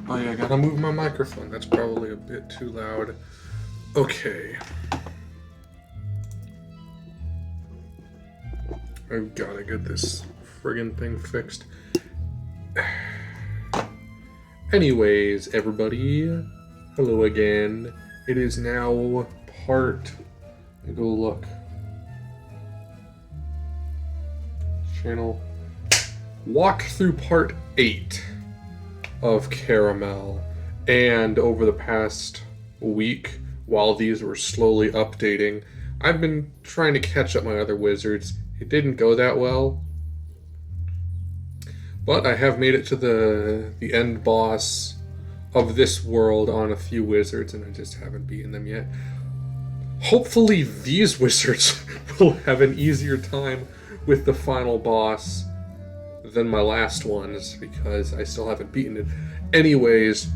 Oh yeah, I gotta move my microphone. That's probably a bit too loud. Okay. I've gotta get this friggin' thing fixed. Anyways, everybody, hello again. It is now part... Let me go look. Channel. Walk through part 8 of Karamelle. And over the past week, while these were slowly updating, I've been trying to catch up my other wizards. It didn't go that well. But I have made it to the end boss of this world on a few wizards, and I just haven't beaten them yet. Hopefully these wizards will have an easier time with the final boss than my last ones, because I still haven't beaten it. Anyways,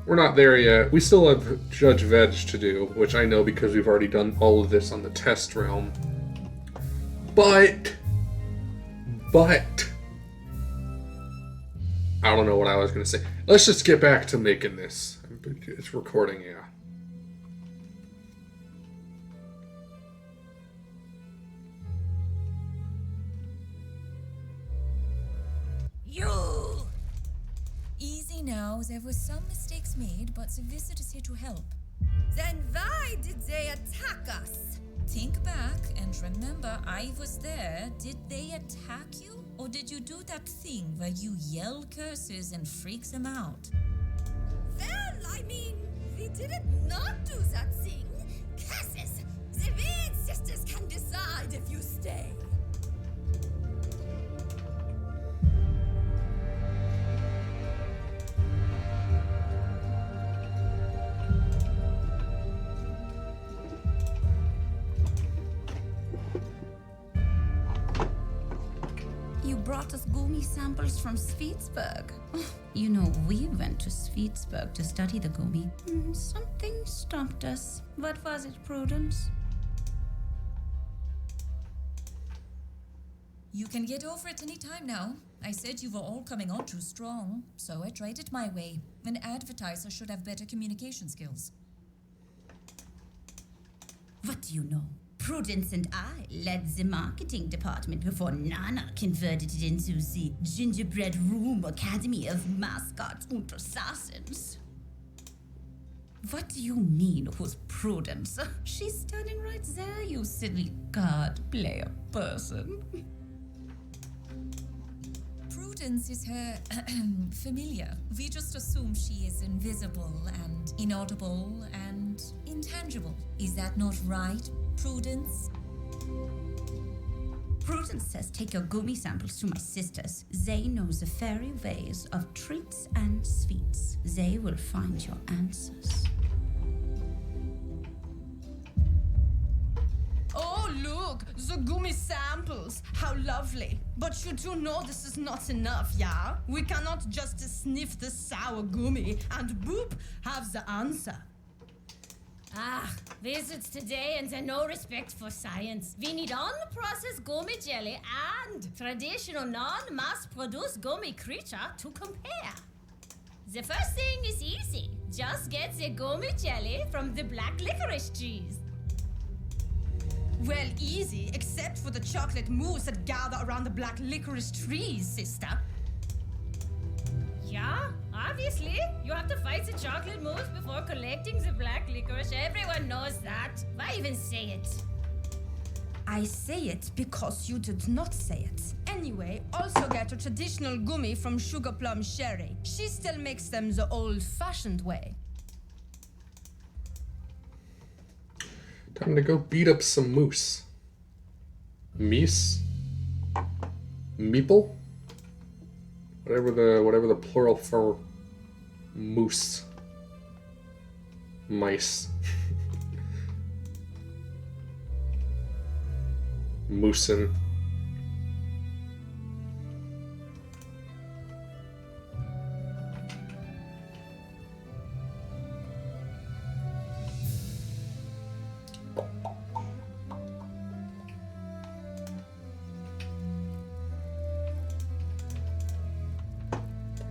we're not there yet. We still have Judge Veg to do, which I know because we've already done all of this on the test realm. But... I don't know what I was going to say. Let's just get back to making this. It's recording, yeah. You! Easy now, there were some mistakes made, but the visit is here to help. Then why did they attack us? Think back and remember I was there. Did they attack you? Or did you do that thing where you yell curses and freak them out? Well, I mean, we did not do that thing. Curses! The Wizard sisters can decide if you stay. You brought us gummy samples from Sveidsburg. You know, we went to Sveidsburg to study the gummy. Something stopped us. What was it, Prudence? You can get over it any time now. I said you were all coming on too strong, so I tried it my way. An advertiser should have better communication skills. What do you know? Prudence and I led the marketing department before Nana converted it into the Gingerbread Room Academy of Mascots und Assassins. What do you mean, who's Prudence? She's standing right there, you silly card player person. Prudence is her familiar. We just assume she is invisible and inaudible and intangible. Is that not right, Prudence? Prudence says take your gummy samples to my sisters. They know the fairy ways of treats and sweets. They will find your answers. Oh, look, the gummy samples. How lovely. But you do know this is not enough, yeah? We cannot just sniff the sour gummy and boop, have the answer. Ah, wizards today and their no respect for science. We need unprocessed gummy jelly and traditional non-mass-produced gummy creature to compare. The first thing is easy. Just get the gummy jelly from the black licorice trees. Well, easy, except for the chocolate mousse that gather around the black licorice trees, sister. Yeah, obviously. You have to fight the chocolate mousse before collecting the black licorice. Everyone knows that. Why even say it? I say it because you did not say it. Anyway, also get a traditional gummy from Sugar Plum Sherry. She still makes them the old-fashioned way. Time to go beat up some moose. Meese? Meeple? Whatever the plural for moose. Mice. Moosin.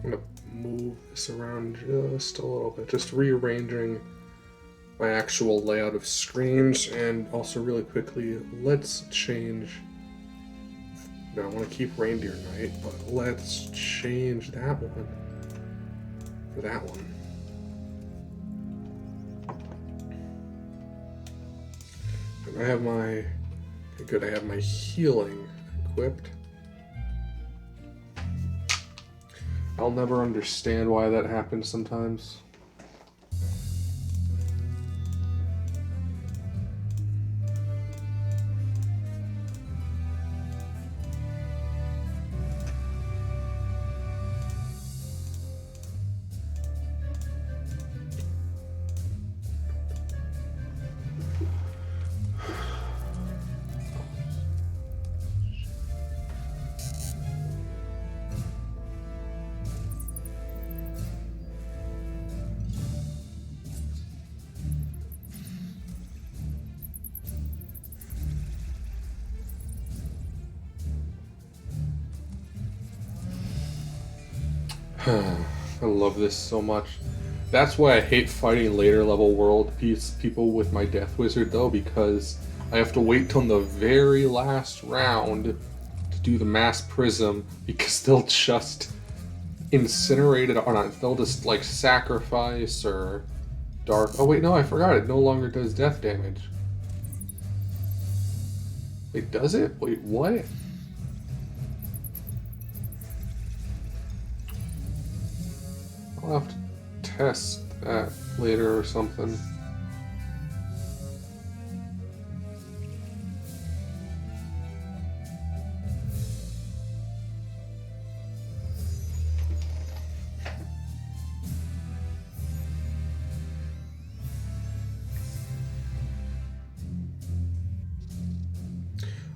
I'm gonna move this around just a little bit, just rearranging my actual layout of screens, and also really quickly, let's change. No, I want to keep Reindeer Night, but let's change that one for that one. And I have my, okay, good, I have my healing equipped. I'll never understand why that happens sometimes. I love this so much. That's why I hate fighting later level world people with my Death Wizard though, because I have to wait till the very last round to do the Mass Prism, because they'll just incinerate it, or not, they'll just like sacrifice or dark. Oh wait, no, I forgot, it no longer does death damage. Wait, does it? Wait, what? I'll have to test that later or something.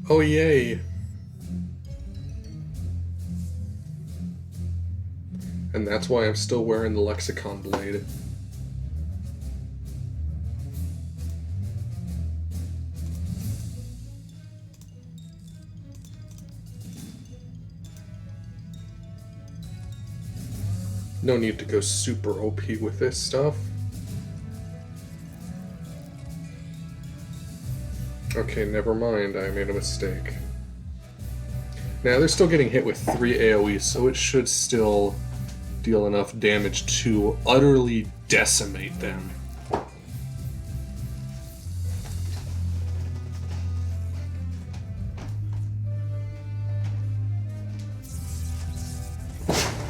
Oh yay! And that's why I'm still wearing the Lexicon Blade. No need to go super OP with this stuff. Okay, never mind, I made a mistake. Now they're still getting hit with 3 AoE, so it should still deal enough damage to utterly decimate them.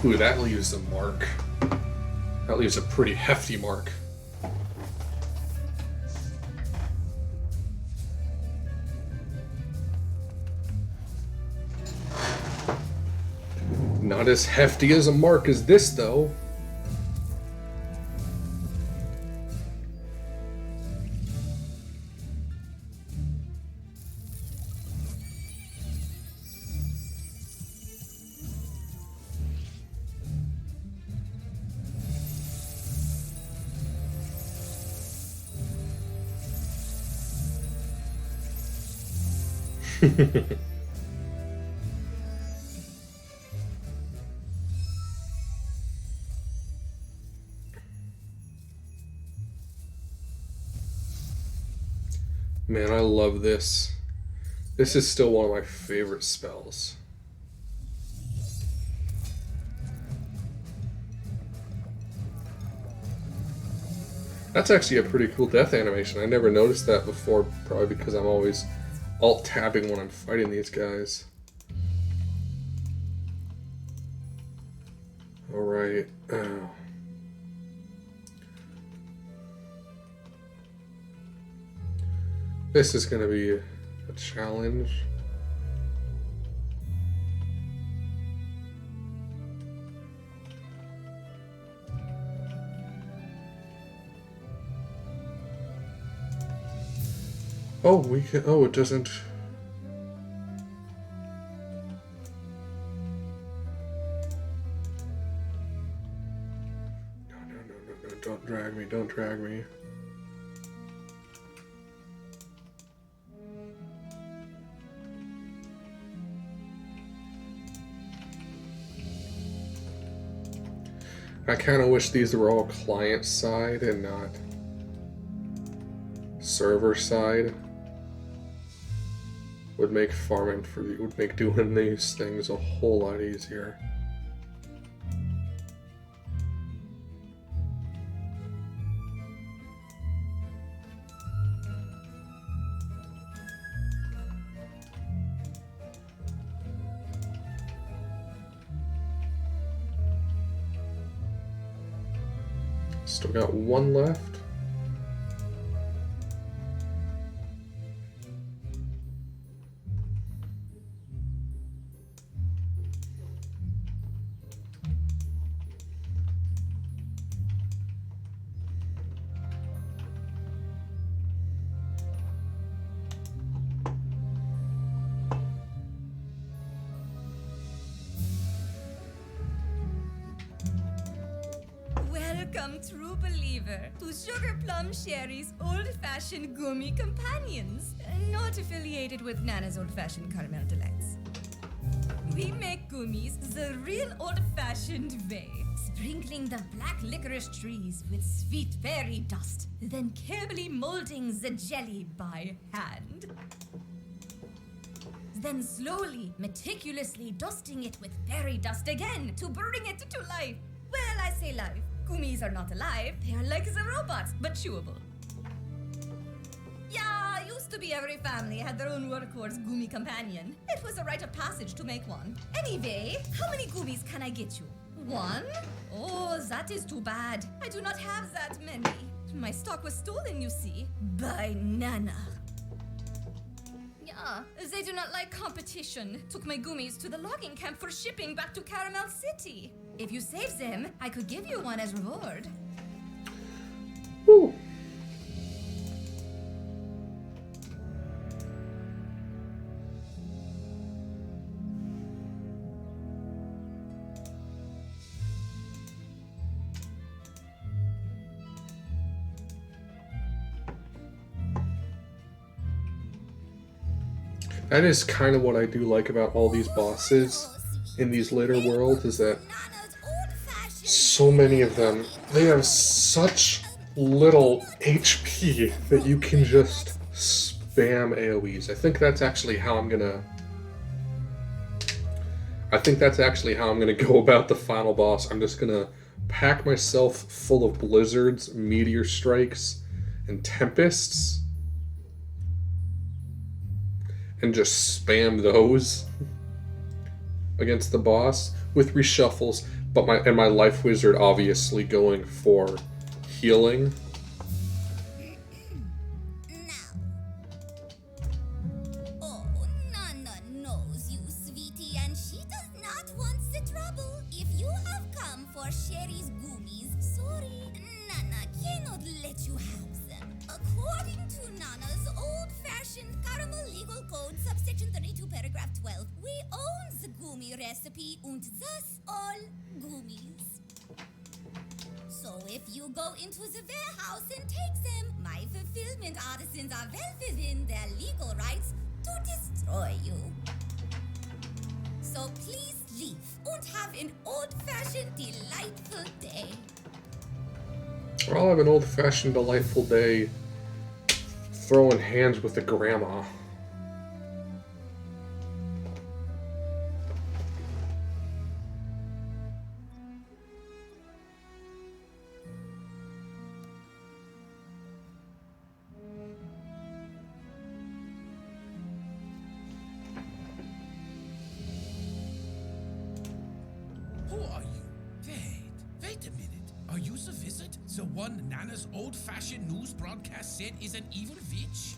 Ooh, that leaves a mark. That leaves a pretty hefty mark. Not as hefty as a mark as this, though. Man, I love this. This is still one of my favorite spells. That's actually a pretty cool death animation. I never noticed that before, probably because I'm always alt-tabbing when I'm fighting these guys. Alright. Oh. This is going to be a challenge. Oh, we can. Oh, it doesn't. No. Don't drag me. Don't drag me. I kind of wish these were all client side and not server side. Would make would make doing these things a whole lot easier. Still got one left. Welcome, true believer, to Sugar Plum Sherry's old-fashioned gummy companions, not affiliated with Nana's old-fashioned Karamelle Delights. We make gummies the real old-fashioned way, sprinkling the black licorice trees with sweet berry dust, then carefully molding the jelly by hand. Then slowly, meticulously dusting it with berry dust again to bring it to life. Well, I say life. Gummies are not alive. They are like the robots, but chewable. Yeah, used to be every family had their own workhorse gummy companion. It was a rite of passage to make one. Anyway, how many gummies can I get you? One? Oh, that is too bad. I do not have that many. My stock was stolen, you see, by Nana. Yeah, they do not like competition. Took my gummies to the logging camp for shipping back to Karamelle City. If you save them, I could give you one as reward. Woo. That is kind of what I do like about all these bosses in these later worlds, is that so many of them, they have such little HP that you can just spam AoEs. I think that's actually how I'm gonna go about the final boss. I'm just gonna pack myself full of blizzards, meteor strikes, and tempests, and just spam those against the boss with reshuffles, but my life wizard obviously going for healing. Oh, Nana knows you, sweetie, and she does not want the trouble. If you have come for Sherry's gummies, sorry, Nana cannot let you have them. According to Nana's old-fashioned Caramel Legal Code, subsection 32, paragraph 12, we own the gummy recipe and thus all gummies. So if you go into the warehouse and take them, my fulfillment artisans are well within their legal rights to destroy you. So please leave and have an old-fashioned, delightful day. I'll have an old-fashioned, delightful day throwing hands with the grandma. Who are you? Wait a minute. Are you the wizard? The one Nana's old-fashioned news broadcast said is an evil witch?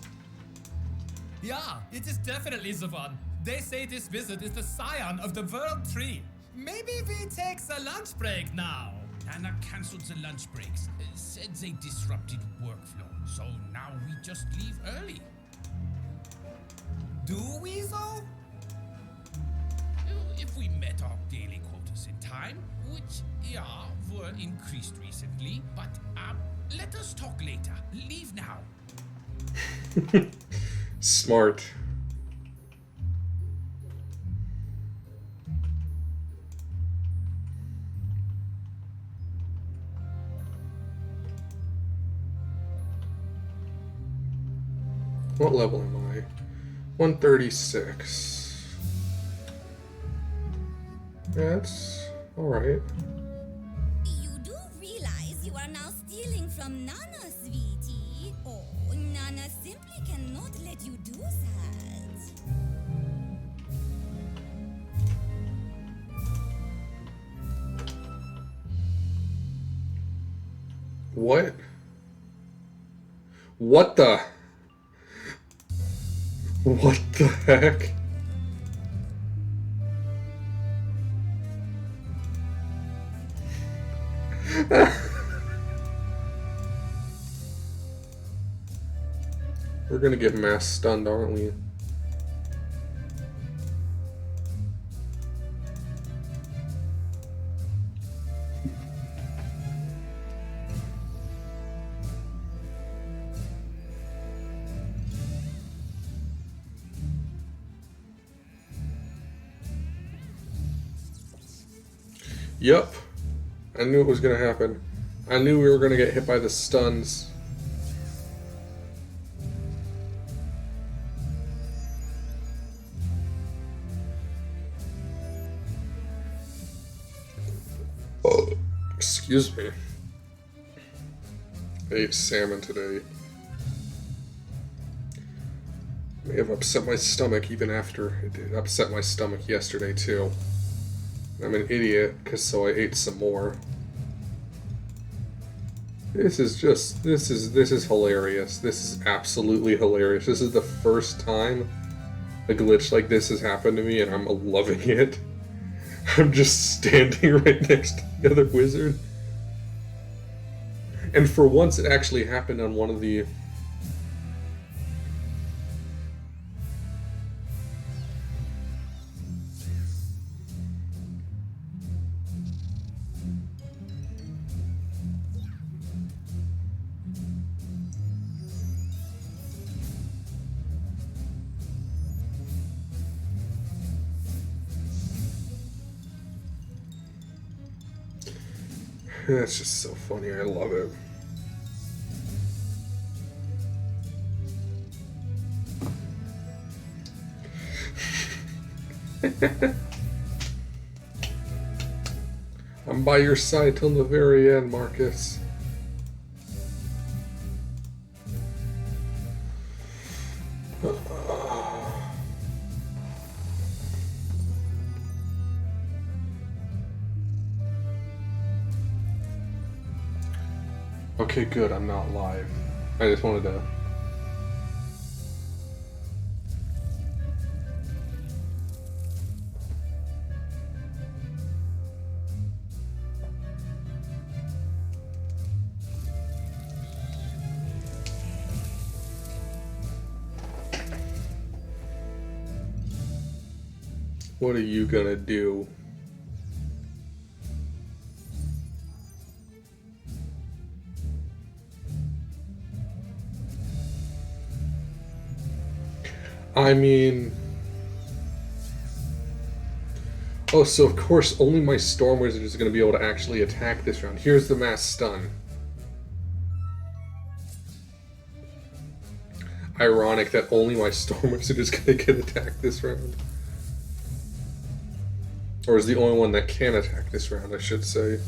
Yeah, it is definitely the one. They say this wizard is the scion of the world tree. Maybe we take the lunch break now. Nana cancelled the lunch breaks. Said they disrupted workflow. So now we just leave early. Do we though? If we met our daily quotas in time, which, yeah, were increased recently, but, let us talk later. Leave now. Smart. What level am I? 136. Yeah, that's alright. You do realize you are now stealing from Nana, sweetie. Oh, Nana simply cannot let you do that. What? What the? What the heck? We're gonna get mass stunned, aren't we? Yep. I knew it was gonna happen. I knew we were gonna get hit by the stuns. Oh, excuse me. I ate salmon today. May have upset my stomach even after it did upset my stomach yesterday too. I'm an idiot, so I ate some more. This is hilarious. This is absolutely hilarious. This is the first time a glitch like this has happened to me, and I'm loving it. I'm just standing right next to the other wizard. And for once, it actually happened on one of the... That's just so funny. I love it. I'm by your side till the very end, Marcus. Okay, good, I'm not live. I just wanted to... What are you gonna do? I mean... Oh, so of course only my Storm Wizard is going to be able to actually attack this round. Here's the mass stun. Ironic that only my Storm Wizard is going to get attacked this round. Or is the only one that can attack this round, I should say.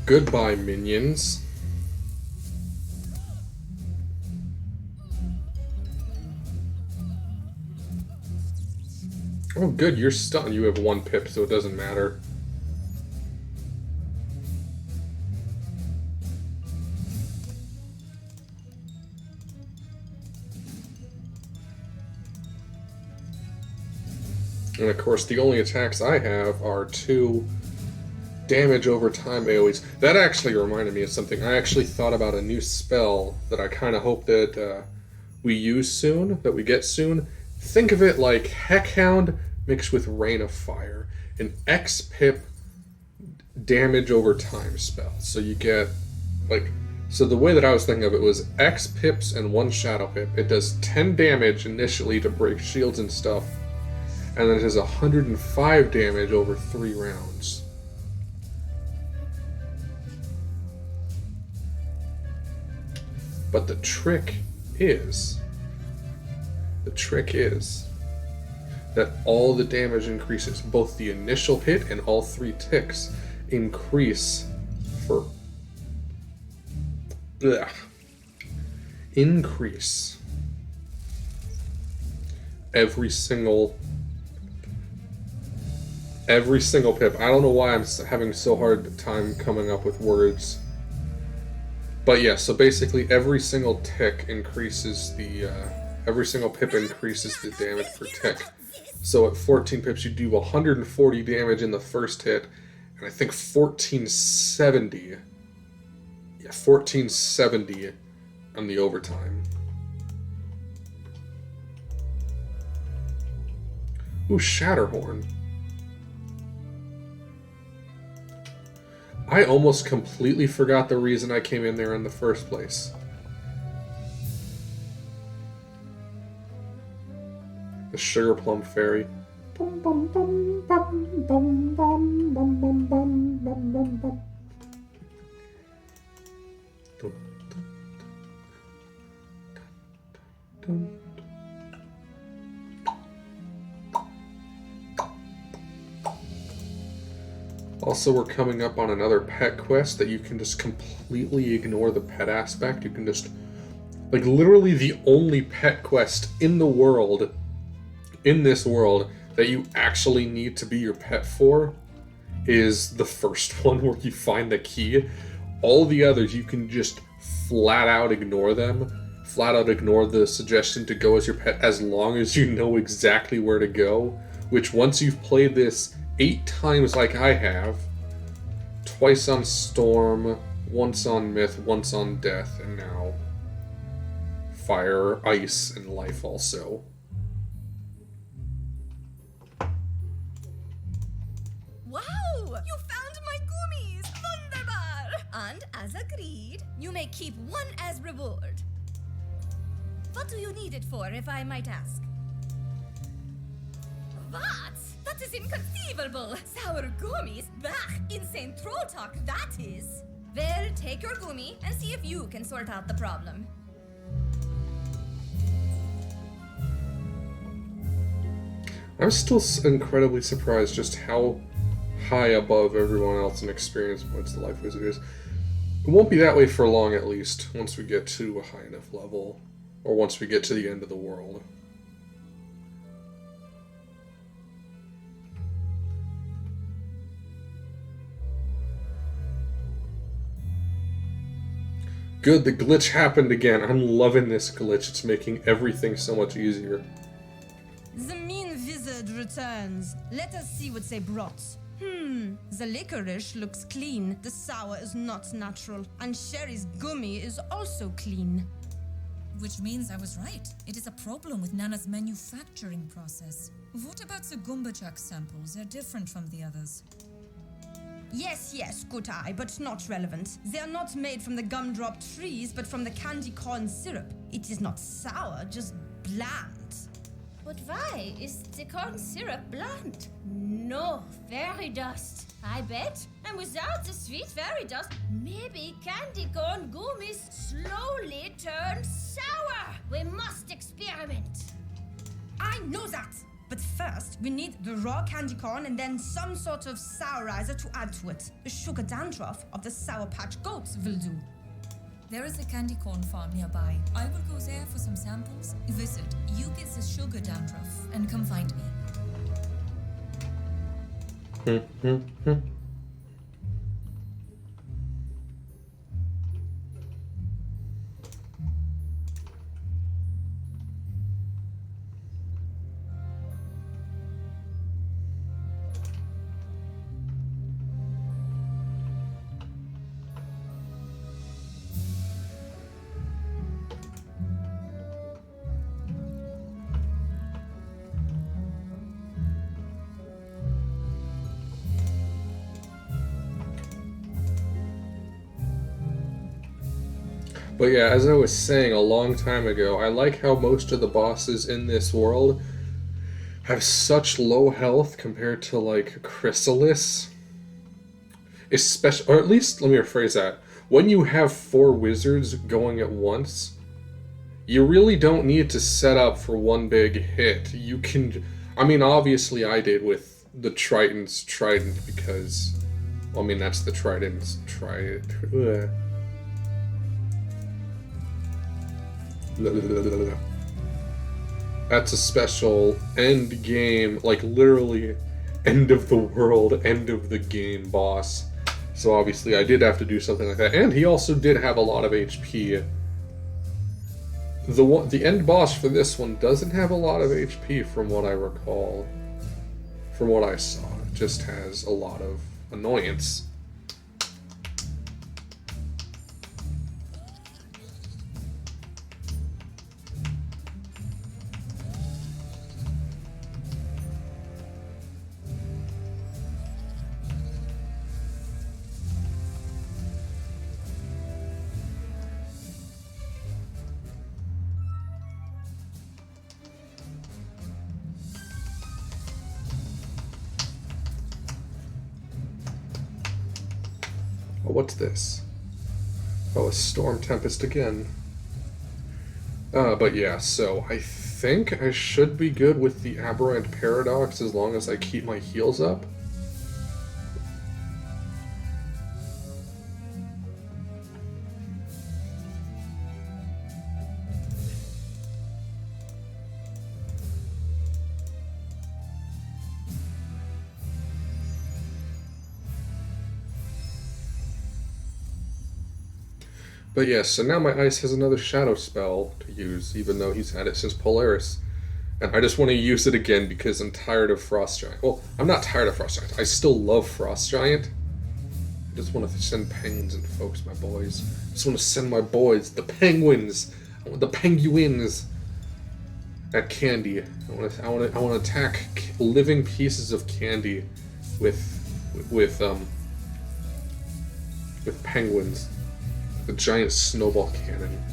Goodbye, minions. Oh, good, you're stunned. You have 1 pip, so it doesn't matter. And of course, the only attacks I have are 2 damage over time AoEs. That actually reminded me of something. I actually thought about a new spell that I kind of hope that we use soon, that we get soon. Think of it like Heckhound mixed with Rain of Fire, an X pip damage over time spell. So you get, like, so the way that I was thinking of it was X pips and 1 shadow pip. It does 10 damage initially to break shields and stuff, and then it does 105 damage over 3 rounds. But the trick is that all the damage increases. Both the initial hit and all 3 ticks increase for... Blech. Increase every single pip. I don't know why I'm having so hard time coming up with words. But yeah, so basically every single tick increases the... every single pip increases the damage per tick. So at 14 pips, you do 140 damage in the first hit, and I think 1470. Yeah, 1470 on the overtime. Ooh, Shatterhorn. I almost completely forgot the reason I came in there in the first place. The Sugar Plum Fairy. Bum, bum, bum, bum, bum, bum, bum, bum, bum, bum, bum, bum. Dun, dun, dun. Also, we're coming up on another pet quest that you can just completely ignore the pet aspect. You can just, like, literally the only pet quest in the world, in this world, that you actually need to be your pet for is the first one where you find the key. All the others, you can just flat out ignore them. Flat out ignore the suggestion to go as your pet as long as you know exactly where to go. Which, once you've played this 8 times like I have, twice on Storm, once on Myth, once on Death, and now Fire, Ice, and Life also. Wow! You found my gummies! Wunderbar! And as agreed, you may keep 1 as reward. What do you need it for, if I might ask? What? That is inconceivable! Sour gummies? Bah! Insane troll talk, that is! Well, take your gummy and see if you can sort out the problem. I'm still incredibly surprised just how high above everyone else in experience points the Life Wizard is. It won't be that way for long, at least, once we get to a high enough level, or once we get to the end of the world. Good, the glitch happened again. I'm loving this glitch. It's making everything so much easier. The mean wizard returns. Let us see what they brought. The licorice looks clean. The sour is not natural. And Sherry's gummy is also clean. Which means I was right. It is a problem with Nana's manufacturing process. What about the Gumbajak samples? They're different from the others. Yes, good eye, but not relevant. They are not made from the gumdrop trees, but from the candy corn syrup. It is not sour, just bland. But why is the corn syrup bland? No, fairy dust, I bet. And without the sweet fairy dust, maybe candy corn gummies slowly turn sour. We must experiment. I know that! But first, we need the raw candy corn and then some sort of sourizer to add to it. A sugar dandruff of the Sour Patch Goats will do. There is a candy corn farm nearby. I will go there for some samples. Wizard, you get the sugar dandruff and come find me. But yeah, as I was saying a long time ago, I like how most of the bosses in this world have such low health compared to, like, Chrysalis. Especially, or at least, let me rephrase that. When you have 4 wizards going at once, you really don't need to set up for one big hit. You can... I mean, obviously I did with the Triton's Trident because... Well, I mean, that's the Trident's Trident. Ugh. That's a special end game, like literally end of the world, end of the game boss. So obviously I did have to do something like that. And he also did have a lot of HP. The end boss for this one doesn't have a lot of HP from what I recall. From what I saw. It just has a lot of annoyance. Oh, what's this? Oh, a Storm Tempest again. But yeah, so I think I should be good with the Aberrant Paradox as long as I keep my heals up. But yes, so now my Ice has another Shadow spell to use, even though he's had it since Polaris. And I just want to use it again because I'm tired of Frost Giant. Well, I'm not tired of Frost Giant. I still love Frost Giant. I just want to send penguins and folks, my boys. I just want to send my boys, the penguins. I want the penguins at candy. I want to attack living pieces of candy with penguins. The giant snowball cannon.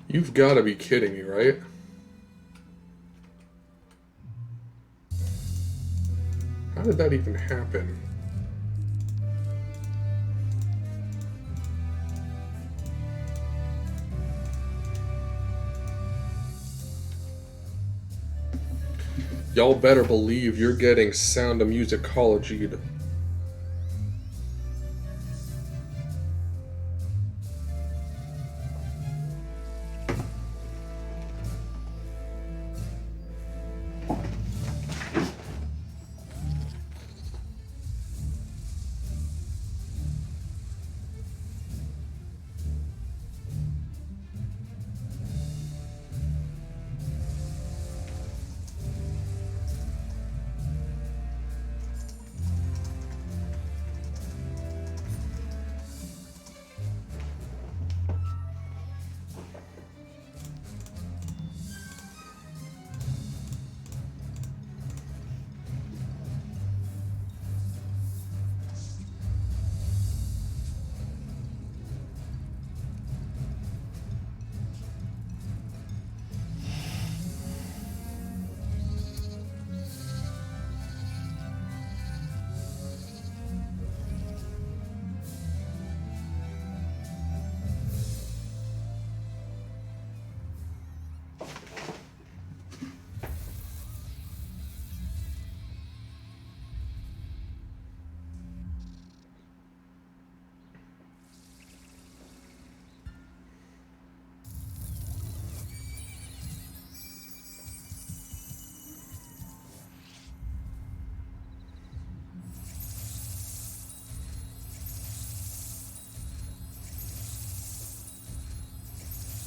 You've got to be kidding me, right? How did that even happen? Y'all better believe you're getting Sound of Musicology.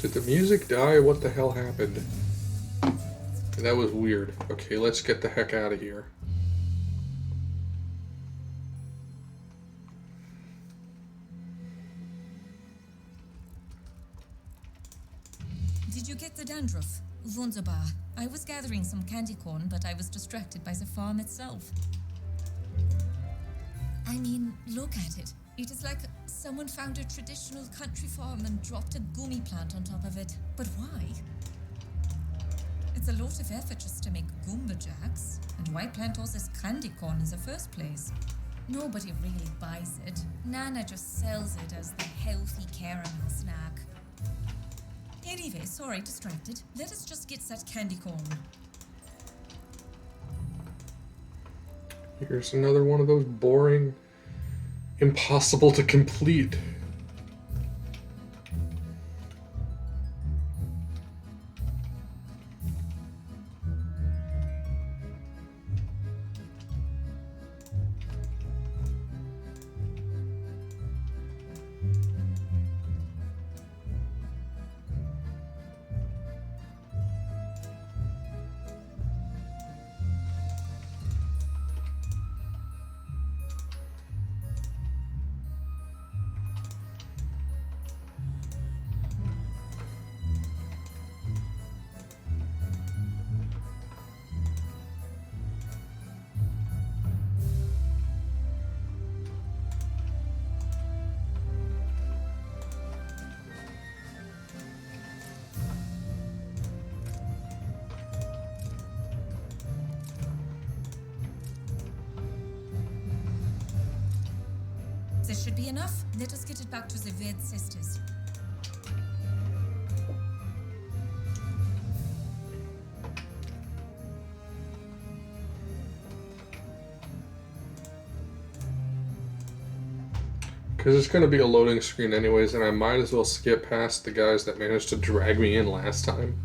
Did the music die? What the hell happened? That was weird. Okay, let's get the heck out of here. Did you get the dandruff? Wunderbar. I was gathering some candy corn, but I was distracted by the farm itself. I mean, look at it. It is like someone found a traditional country farm and dropped a gummy plant on top of it. But why? It's a lot of effort just to make Goomba-Jacks. And why plant all this candy corn in the first place? Nobody really buys it. Nana just sells it as the healthy caramel snack. Anyway, sorry, distracted. Let us just get that candy corn. Here's another one of those boring, impossible to complete. This should be enough. Let us get it back to the Ved sisters. Because it's going to be a loading screen anyways, and I might as well skip past the guys that managed to drag me in last time.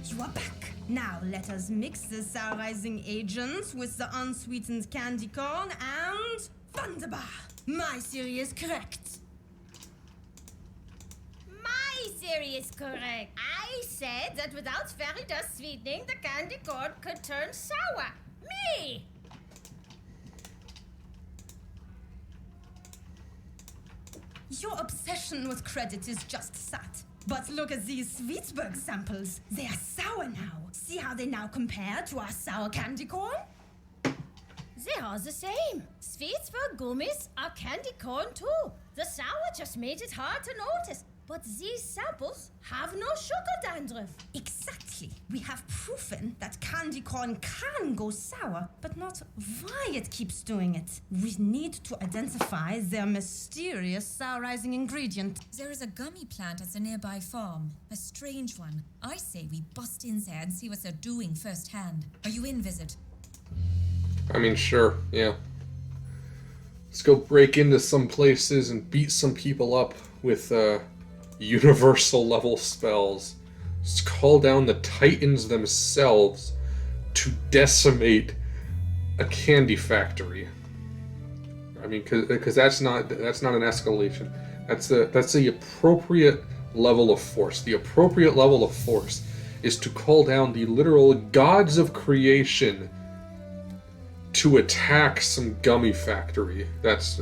You are back. Now let us mix the sourizing agents with the unsweetened candy corn and... Wunderbar! My theory is correct. My theory is correct. I said that without fairy dust sweetening, the candy corn could turn sour. Me! Your obsession with credit is just sad. But look at these Sweetsburg samples. They are sour now. See how they now compare to our sour candy corn? They are the same. Sweetsburg gummies are candy corn too. The sour just made it hard to notice. But these samples have no sugar dandruff. Exactly. We have proven that candy corn can go sour, but not why it keeps doing it. We need to identify their mysterious sourizing ingredient. There is a gummy plant at the nearby farm. A strange one. I say we bust in there and see what they're doing firsthand. Are you in, Wizard? I mean, sure, yeah. Let's go break into some places and beat some people up with, universal level spells. Just call down the Titans themselves to decimate a candy factory. I mean, because that's not an escalation. That's the appropriate level of force. The appropriate level of force is to call down the literal gods of creation to attack some gummy factory. That's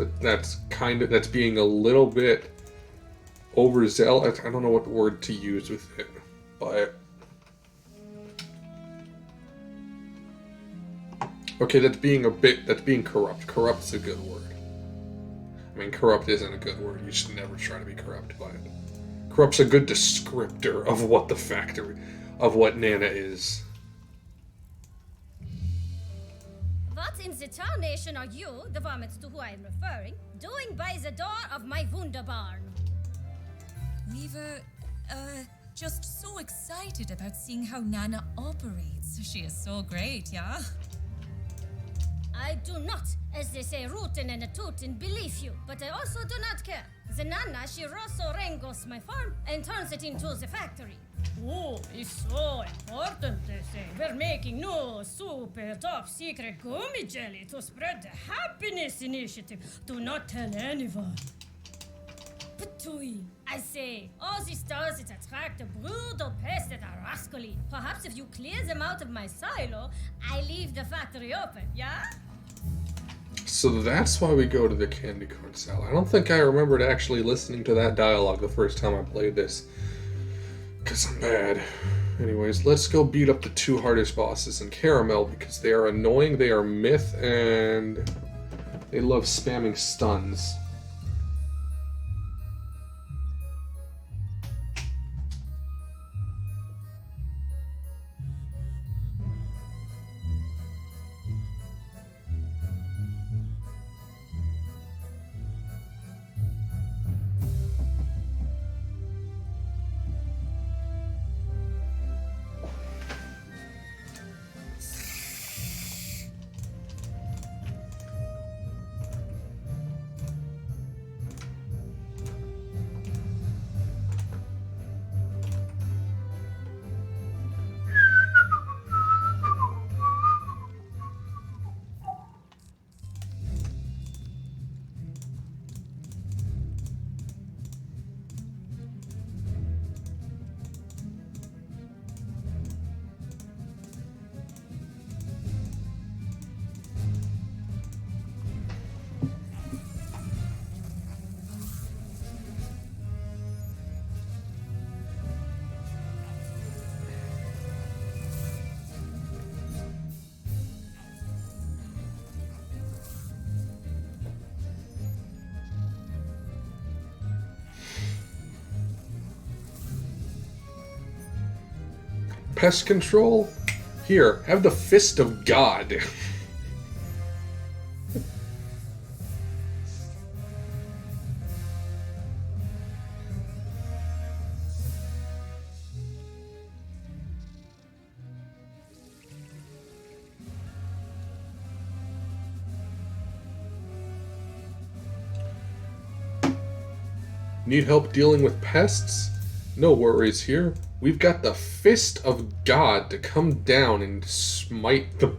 being a little bit overzealous. I don't know what word to use with it, but okay, that's being corrupt. Corrupt's a good word. I mean, corrupt isn't a good word. You should never try to be corrupt by it. Corrupt's a good descriptor of what the factory, of what Nana is. What in the tarnation are you, the varmints to who I am referring, doing by the door of my Wunderbarn? We were, just so excited about seeing how Nana operates. She is so great, yeah? I do not, as they say, rootin' and a tootin', believe you, but I also do not care. The Nana, she rosso rengos my farm and turns it into the factory. Oh, it's so important, they say. We're making new super top secret gummy jelly to spread the happiness initiative. Do not tell anyone. Patui, I say, all these stars that attract the brutal pests that are rascally. Perhaps if you clear them out of my silo, I leave the factory open, yeah? So that's why we go to the candy corn cell. I don't think I remembered actually listening to that dialogue the first time I played this. Because I'm bad. Anyways, let's go beat up the two hardest bosses in Karamelle because they are annoying, they are myth, and they love spamming stuns. Pest control? Here, have the fist of God. Need help dealing with pests? No worries here. We've got the fist of God to come down and smite the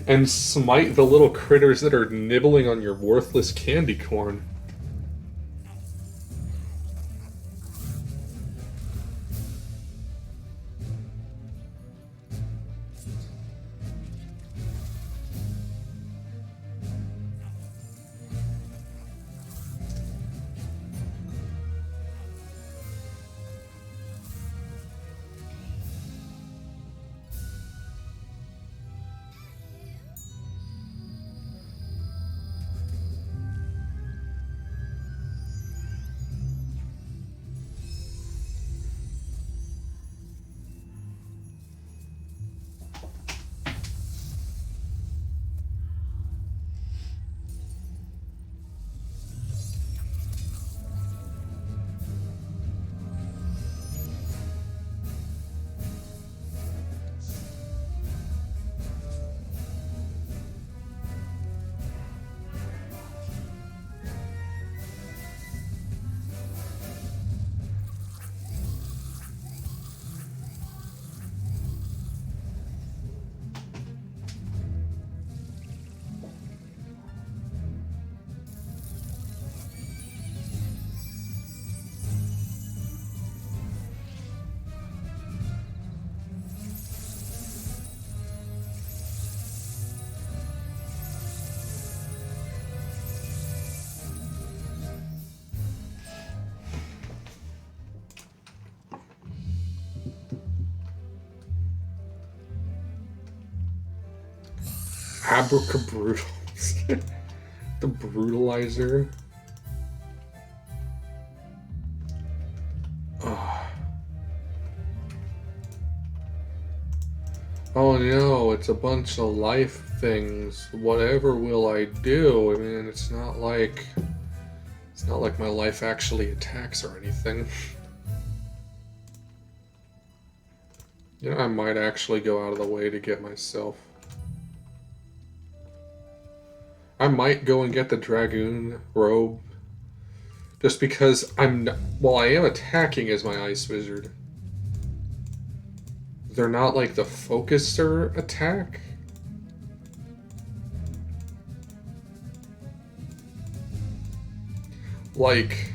little critters that are nibbling on your worthless candy corn. Abracabroodles. The brutalizer. no, it's a bunch of life things. Whatever will I do? I mean, it's not like my life actually attacks or anything. You know, I might actually go out of the way to get myself. I might go and get the Dragoon robe. Just because well, I am attacking as my Ice Wizard. They're not like the focuser attack. Like,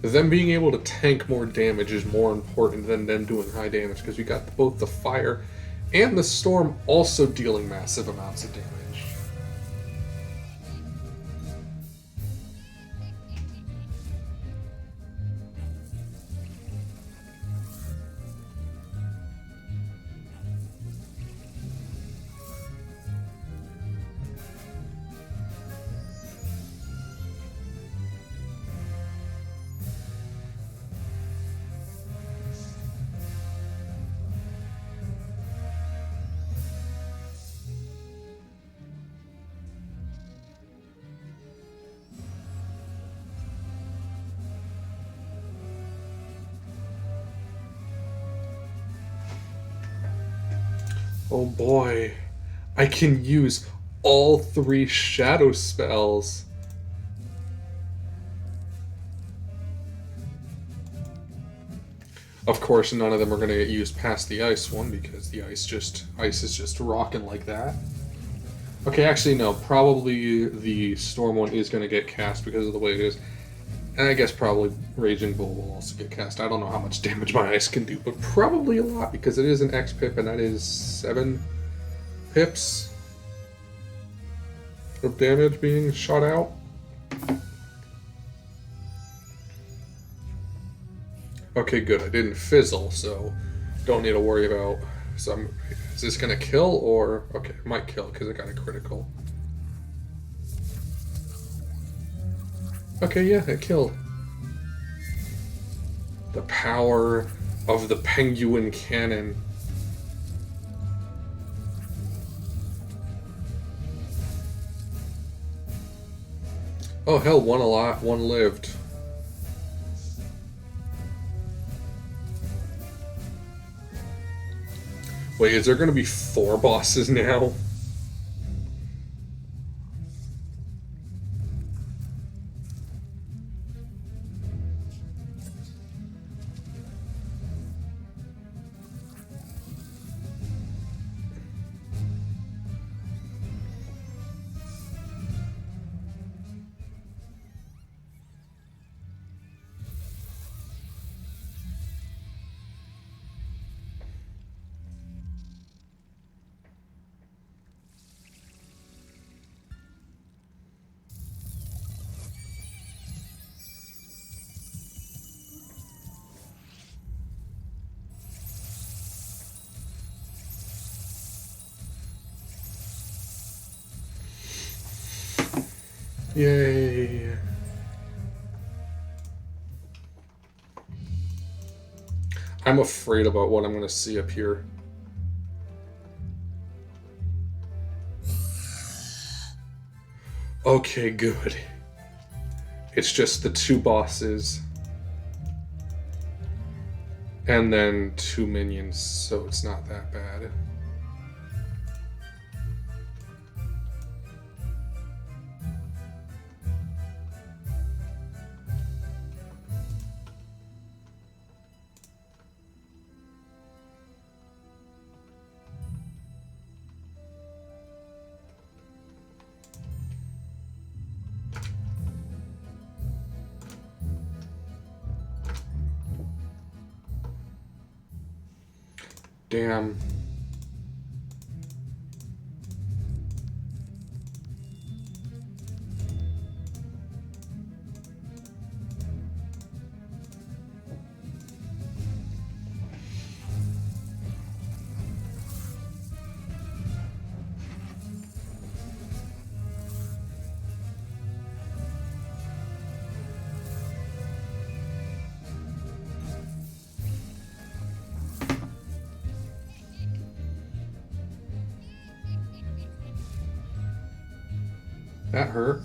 them being able to tank more damage is more important than them doing high damage, because you got both the fire and the storm also dealing massive amounts of damage. Oh boy, I can use all 3 shadow spells. Of course, none of them are going to get used past the ice one, because the ice is just rocking like that. Okay, actually no, probably the storm one is going to get cast because of the way it is. And I guess probably Raging Bull will also get cast. I don't know how much damage my ice can do, but probably a lot, because it is an X pip, and that is 7 pips of damage being shot out. Okay, good. I didn't fizzle, so don't need to worry about. So is this gonna kill, or okay? It might kill because I got a critical. Okay, yeah, it killed. The power of the penguin cannon. Oh hell, one a lot, one lived. Wait, is there gonna be 4 bosses now? Yay. I'm afraid about what I'm going to see up here. Okay, good. It's just the 2 bosses. And then 2 minions, so it's not that bad. Damn. That hurt.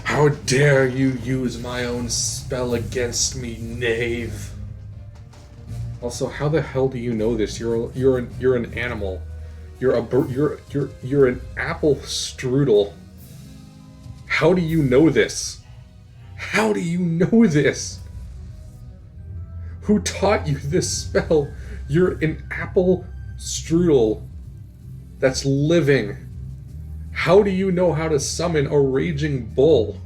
How dare you use my own spell against me, knave? Also, how the hell do you know this? You're an animal. You're an apple strudel. How do you know this? How do you know this? Who taught you this spell? You're an apple strudel that's living. How do you know how to summon a raging bull?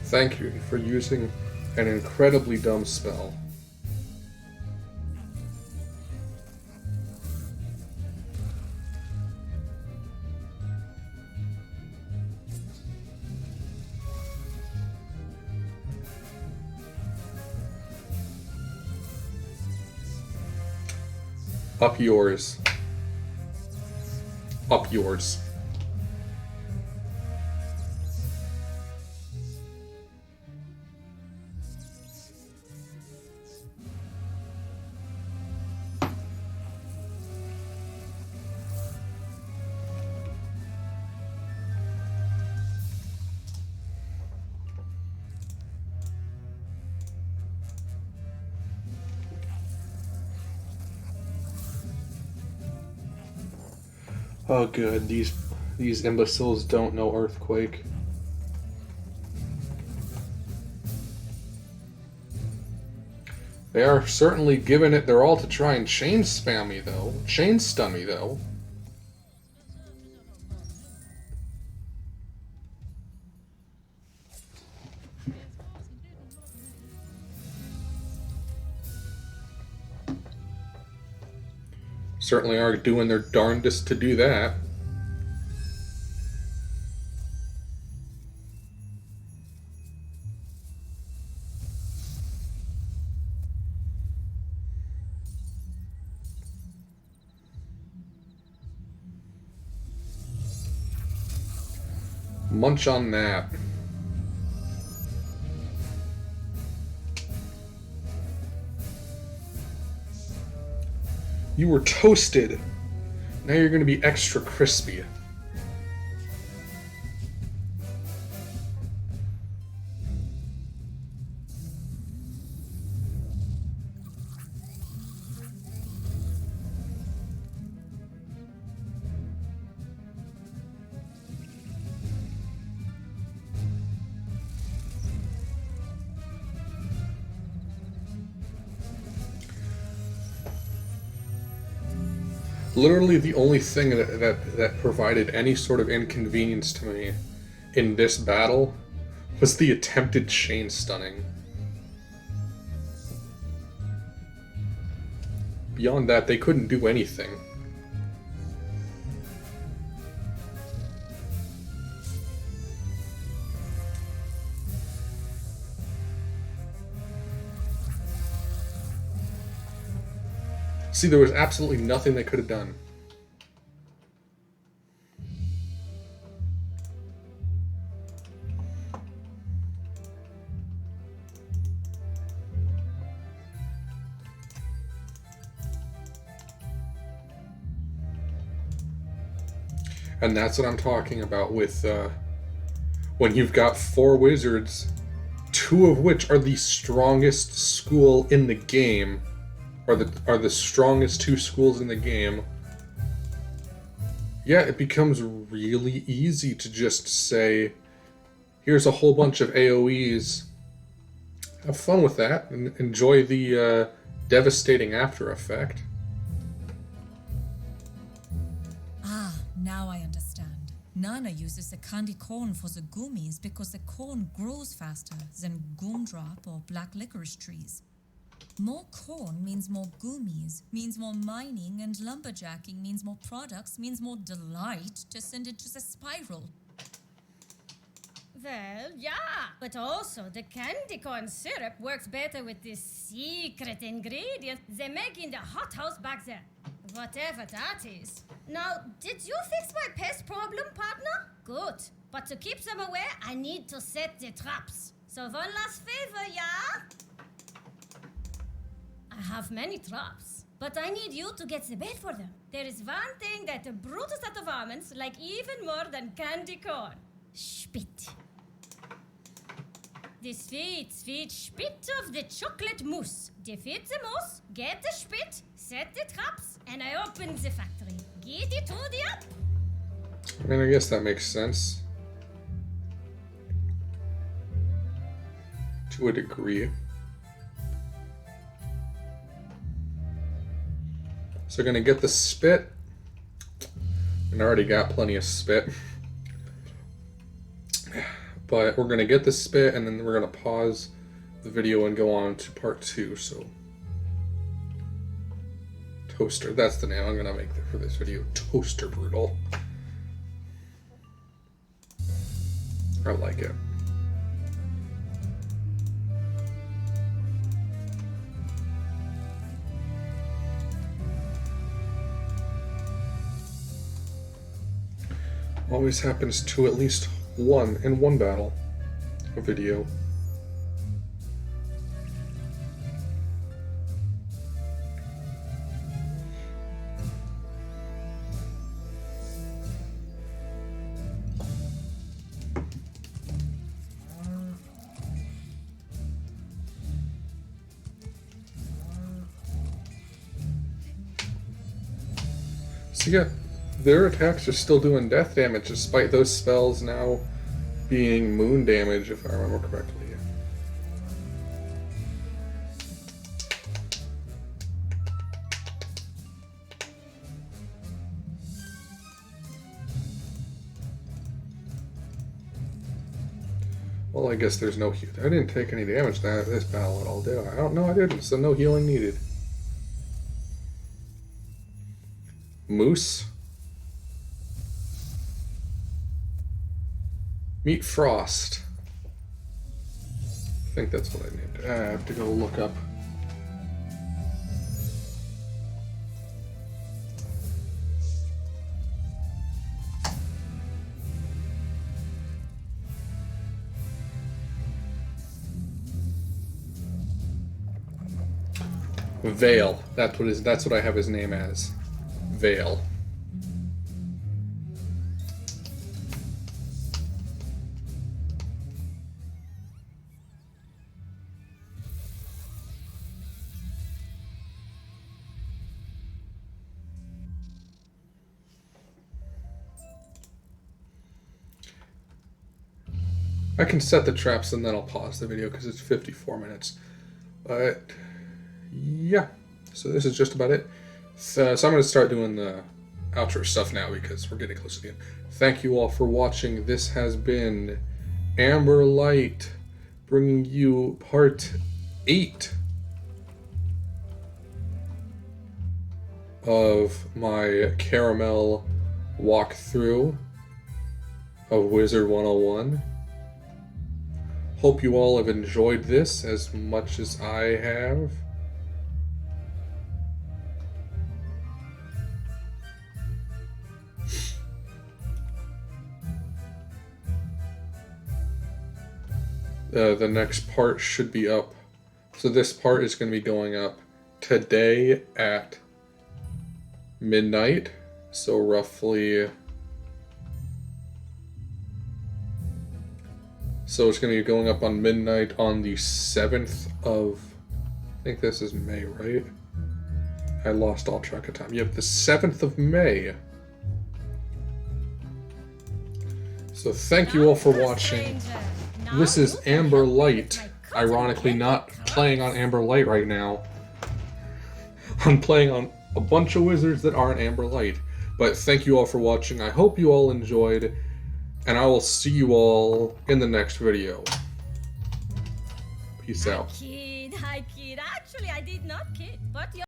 Thank you for using an incredibly dumb spell. Up yours. Up yours. Oh good, these imbeciles don't know Earthquake. They are certainly giving it their all to try and chain stun me though. Certainly are doing their darndest to do that. Munch on that. You were toasted. Now you're going to be extra crispy. Literally the only thing that provided any sort of inconvenience to me in this battle was the attempted chain stunning. Beyond that, they couldn't do anything. See, there was absolutely nothing they could have done. And that's what I'm talking about with when you've got 4 wizards, 2 of which are the strongest school in the game, are the strongest 2 schools in the game. Yeah, it becomes really easy to just say, here's a whole bunch of AoEs. Have fun with that and enjoy the devastating after effect. Now I understand. Nana uses the candy corn for the gummies because the corn grows faster than gumdrop or black licorice trees. More corn means more gummies, means more mining, and lumberjacking means more products, means more delight to send into the spiral. Well, yeah, but also the candy corn syrup works better with this secret ingredient they make in the hothouse back there. Whatever that is. Now, did you fix my pest problem, partner? Good. But to keep them away, I need to set the traps. So one last favor, yeah? I have many traps, but I need you to get the bait for them. There is one thing that the brutest of the varmints like even more than candy corn. Spit. The sweet, sweet spit of the chocolate mousse. Defeat the mouse, get the spit, set the traps, and I open the factory. Get it to the up. I mean, I guess that makes sense. To a degree. So gonna get the spit. And I already got plenty of spit. But we're gonna get the spit and then we're gonna pause the video and go on to part 2. So Toaster, that's the name I'm gonna make for this video. Toaster Brudel. I like it. Always happens to at least one in one battle. A video. So yeah, their attacks are still doing death damage despite those spells now being moon damage, if I remember correctly. Well, I guess there's no heal. I didn't take any damage this battle at all, did I? I don't know, I didn't, so no healing needed. Moose. Meet Frost. I think that's what I named it. I have to go look up. Vale. That's what I have his name as. Vale. I can set the traps and then I'll pause the video because it's 54 minutes. But yeah, so this is just about it. So I'm going to start doing the outro stuff now because we're getting close to the end. Thank you all for watching. This has been Amber Light bringing you part 8 of my Karamelle walkthrough of Wizard101. Hope you all have enjoyed this as much as I have. the next part should be up. So this part is going to be going up today at midnight. So roughly... So it's going to be going up on midnight on the 7th of... I think this is May, right? I lost all track of time. Yep, the 7th of May. So thank you all for watching. This is Amber Light. Ironically not playing on Amber Light right now. I'm playing on a bunch of wizards that aren't Amber Light. But thank you all for watching. I hope you all enjoyed. And I will see you all in the next video. Peace out. I kid. Actually, I did not kid, but